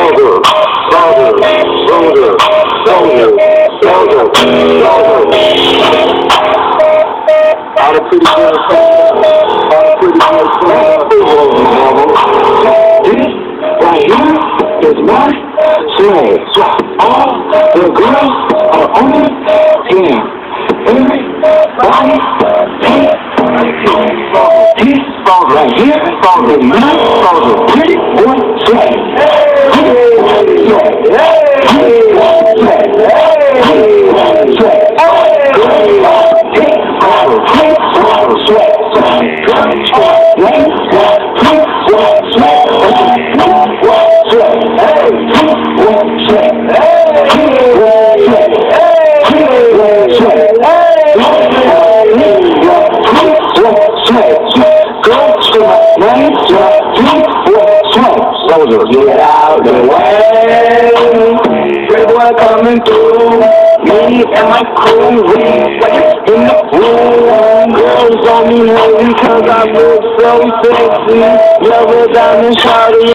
All the pretty girls, this right here is my swag. All the girls are on it, yeah. Everybody, this song right here, song is mine, song is pretty boy swag. Get out the way, big boy coming through. Me and my crew, we in the room. Girls on me, because I look so sexy. Love it, diamond, shawty.